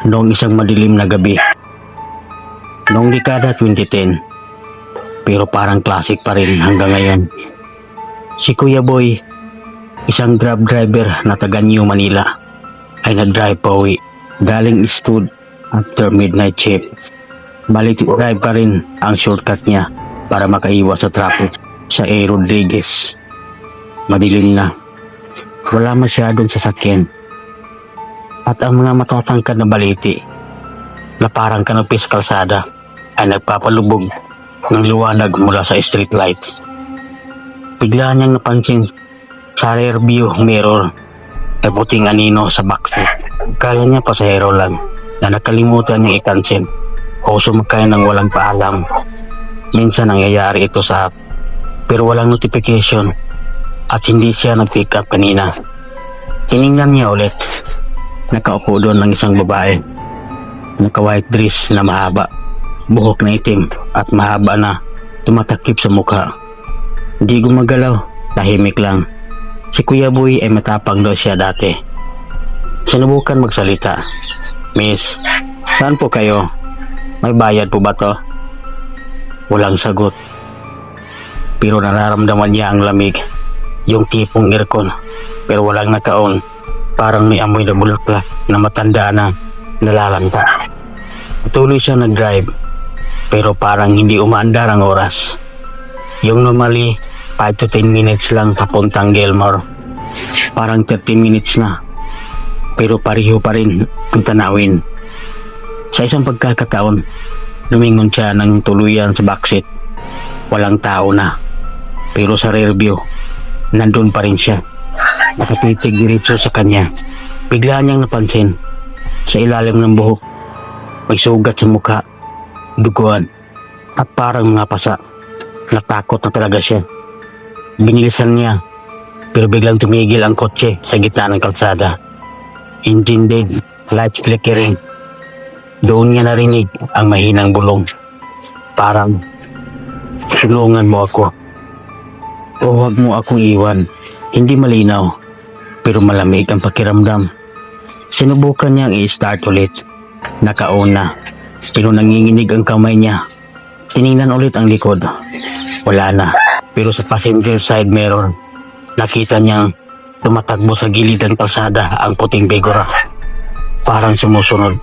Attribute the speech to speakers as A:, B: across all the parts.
A: noong isang madilim na gabi. Noong dekada 2010, pero parang classic pa rin hanggang ngayon. Si Kuya Boy, isang grab driver na taga New Manila, ay nag-drive pa uwi galing Stud after midnight shift. Balik drive pa rin ang shortcut niya para makaiwas sa traffic sa A. Rodriguez. Madilim na, wala masyadong sasakyan, at ang mga matatangkad na baliti na parang kanopis kalsada ay nagpapalubog ng liwanag mula sa street light. Bigla niyang napansin sa rear view mirror ay puting anino sa backseat. Kala niya pasahero lang na nakalimutan niyang i-cancel o sumakay ng walang paalam. Minsan nangyayari ito sa app, pero walang notification at hindi siya nag-pick up kanina. Tiningnan niya ulit. Nakaupo doon ng isang babae, naka-white dress na mahaba, buhok na itim at mahaba na tumatakip sa mukha. Hindi gumagalaw, tahimik lang. Si Kuya Boy ay matapang daw siya dati. Sinubukan magsalita. "Miss, saan po kayo? May bayad po ba to?" Walang sagot. Pero nararamdaman niya ang lamig, yung tipong aircon, pero walang naka-on. Parang may amoy na bulaklak na matanda na nalalanta. Patuloy siya nag-drive, pero parang hindi umaandar ang oras. Yung normally 5 to 10 minutes lang papuntang Gilmore, parang 30 minutes na, pero pareho pa rin ang tanawin. Sa isang pagkakataon, lumingon siya ng tuluyan sa backseat. Walang tao na, pero sa rear view, nandun pa rin siya, nakatitig diretso sa kanya. Bigla niyang napansin sa ilalim ng buhok may sugat sa mukha, duguan at parang mga pasa. Natakot na talaga siya. Binilisan niya, pero biglang tumigil ang kotse sa gitna ng kalsada. Engine dead, lights flickering. Doon niya narinig ang mahinang bulong. Parang, "Tulungan mo ako o huwag mo akong iwan." Hindi malinaw, pero malamig ang pakiramdam. Sinubukan niyang i-start ulit. Naka-on na, pero nanginginig ang kamay niya. Tiningnan ulit ang likod. Wala na, pero sa passenger side mirror, nakita niyang tumatakbo sa gilid ng kalsada ang puting figura. Parang sumusunod.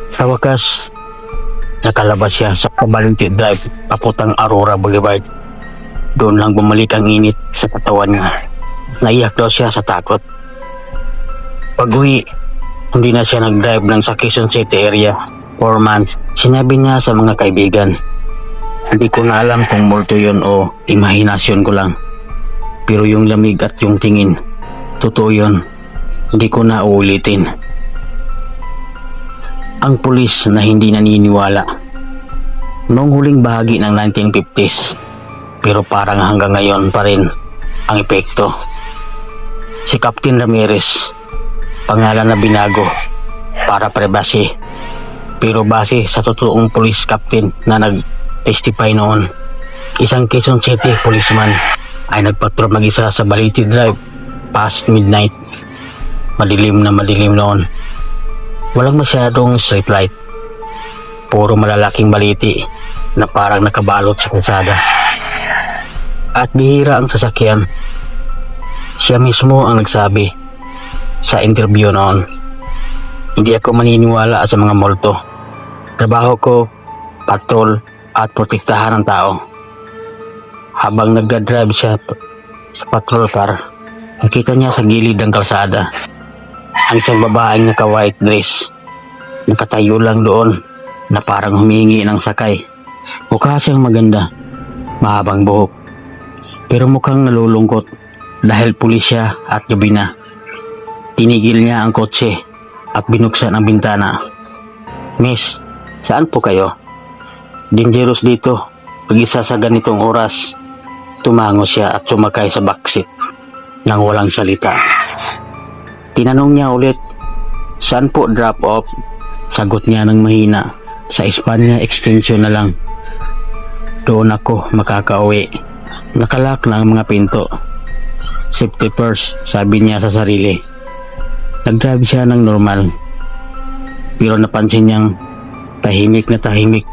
A: Sa wakas, nakalabas siya sa Cabalente Drive papuntang Aurora Boulevard. Doon lang bumalik ang init sa katawan niya. Naiyak daw siya sa takot. Pag-uwi, hindi na siya nag-drive ng sa Quezon City area. 4 months, sinabi niya sa mga kaibigan. "Hindi ko na alam kung multo yun o imahinasyon ko lang. Pero yung lamig at yung tingin, totoo yun. Hindi ko na uulitin." Ang pulis na hindi naniniwala. Noong huling bahagi ng 1950s, pero parang hanggang ngayon pa rin ang epekto. Si Captain Ramirez, pangalan na binago para privacy, pero base sa totoong police captain na nag-testify noon. Isang Quezon City policeman ay nagpatrol mag-isa sa Balete Drive past midnight. Madilim na madilim noon. Walang masyadong street light. Puro malalaking baliti na parang nakabalot sa kalsada. At bihira ang sasakyan. Siya mismo ang nagsabi sa interview noon, "Hindi ako maniniwala sa mga multo. Trabaho ko, patrol at protektahan ng tao." Habang nagdadrive siya sa patrol car, nakita niya sa gilid ng kalsada ang isang babaeng naka-white dress. Nakatayo lang doon na parang humingi ng sakay. Mukha siyang maganda, mahabang buhok, pero mukhang nalulungkot dahil pulis siya at gabi na. Tinigil niya ang kotse at binuksan ang bintana. "Miss, saan po kayo? Dangerous dito, mag-isa sa ganitong oras." Tumango siya at sumakay sa backseat nang walang salita. Tinanong niya ulit, "Saan po drop off?" Sagot niya ng mahina, "Sa Espanya extension na lang. Doon ako makakauwi. Nakalak na ang mga pinto. Safety first," sabi niya sa sarili. Nag-drive siya ng normal. pero napansin niyang tahimik na tahimik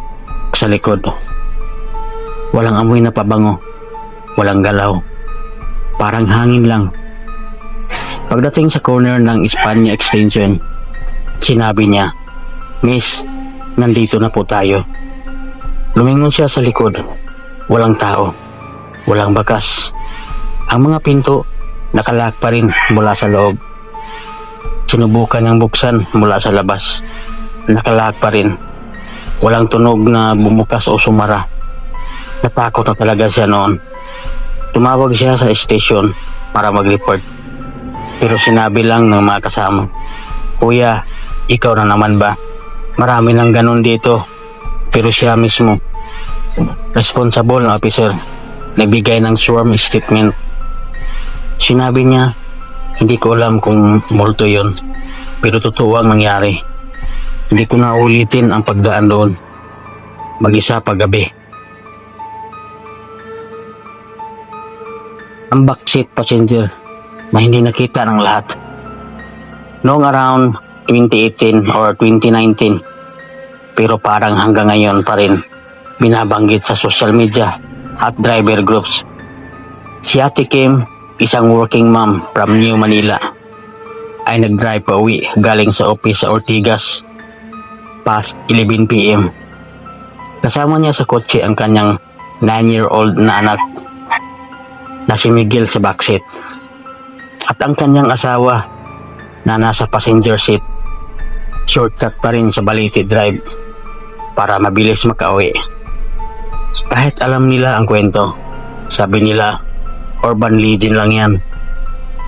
A: sa likod. Walang amoy na pabango, walang galaw, parang hangin lang. Pagdating sa corner ng Espanya Extension, sinabi niya, "Miss, nandito na po tayo." Lumingon siya sa likod. Walang tao, walang bakas. Ang mga pinto nakalock pa rin mula sa loob. Sinubukan niyang buksan mula sa labas. Nakalock pa rin. Walang tunog na bumukas o sumara. Natakot na talaga siya noon. Tumawag siya sa station para mag-report. Pero sinabi lang ng mga kasama, "Kuya, ikaw na naman ba? Marami nang ganun dito." Pero siya mismo, responsible na officer, nagbigay ng sworn statement. Sinabi niya, "Hindi ko alam kung multo yon, pero totoo ang nangyari. Hindi ko na ulitin ang pagdaan doon. Mag-isa paggabi." Ang backseat passenger na hindi nakita ng lahat. Noong around 2018 or 2019, pero parang hanggang ngayon pa rin binabanggit sa social media at driver groups. Si Ate Kim, isang working mom from New Manila, ay nag-drive pa uwi galing sa office sa Ortigas past 11 p.m. Kasama niya sa kotse ang kanyang 9-year-old na anak na si Miguel sa backseat at ang kanyang asawa na nasa passenger seat. Shortcut pa rin sa Balite Drive para mabilis makauwi. Kahit alam nila ang kwento, sabi nila, urban legend lang yan.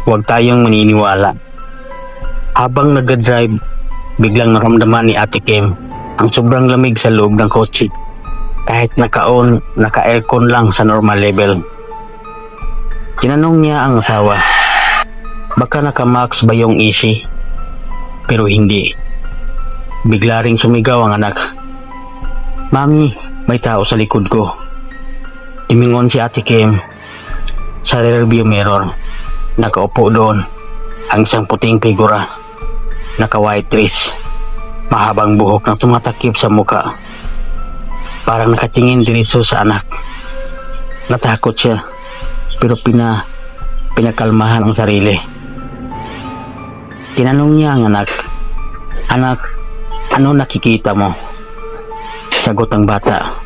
A: Huwag tayong maniniwala. Habang nag-drive, biglang naramdaman ni Ate Kim ang sobrang lamig sa loob ng kotse. Kahit naka-aircon lang sa normal level. Tinanong niya ang asawa, baka naka-max ba yung AC? Pero hindi. Bigla ring sumigaw ang anak, "Mami, may tao sa likod ko." Imingon si Ate Kim. Sa rearview mirror, nakaupo doon ang isang puting figura, naka-white dress, mahabang buhok na tumatakip sa muka. Parang nakatingin diretso sa anak. Natakot siya, pero pinakalmahan ang sarili. Tinanong niya ang anak, "Anak, ano nakikita mo?" Sagot ng bata,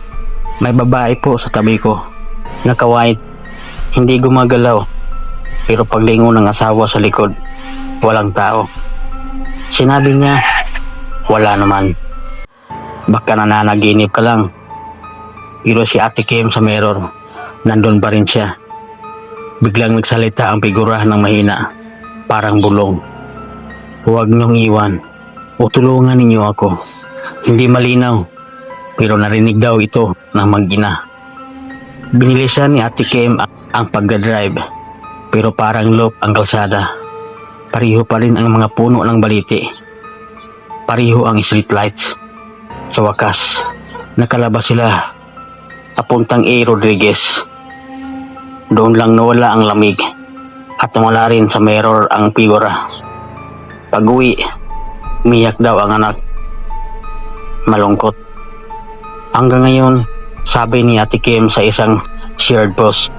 A: "May babae po sa tabi ko, naka-white, hindi gumagalaw." Pero paglingon ng asawa sa likod, walang tao. Sinabi niya, "Wala naman. Baka nananaginip ka lang." Pero si Ate Kim sa mirror, nandun pa rin siya. Biglang nagsalita ang figura ng mahina, parang bulong, "Huwag niyong iwan o tulungan ninyo ako." Hindi malinaw, pero narinig daw ito ng mag-ina. Binilisan ni Ate Kim ang pagdadrive, pero parang loop ang kalsada. Pareho pa rin ang mga puno ng Balite. Pareho ang street lights. Sa wakas, nakalabas sila papuntang A. Rodriguez. Doon lang nawala ang lamig at nawala rin sa mirror ang figura. Pag-uwi, umiyak daw ang anak. Malungkot. Hanggang ngayon, sabi ni Ate Kim sa isang shared post,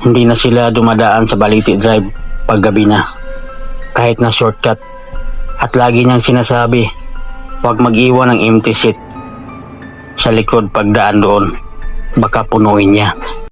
A: hindi na sila dumadaan sa Balite Drive paggabi na, kahit na shortcut. At lagi niyang sinasabi, huwag mag-iwan ng empty seat sa likod pagdaan doon, baka punuin niya.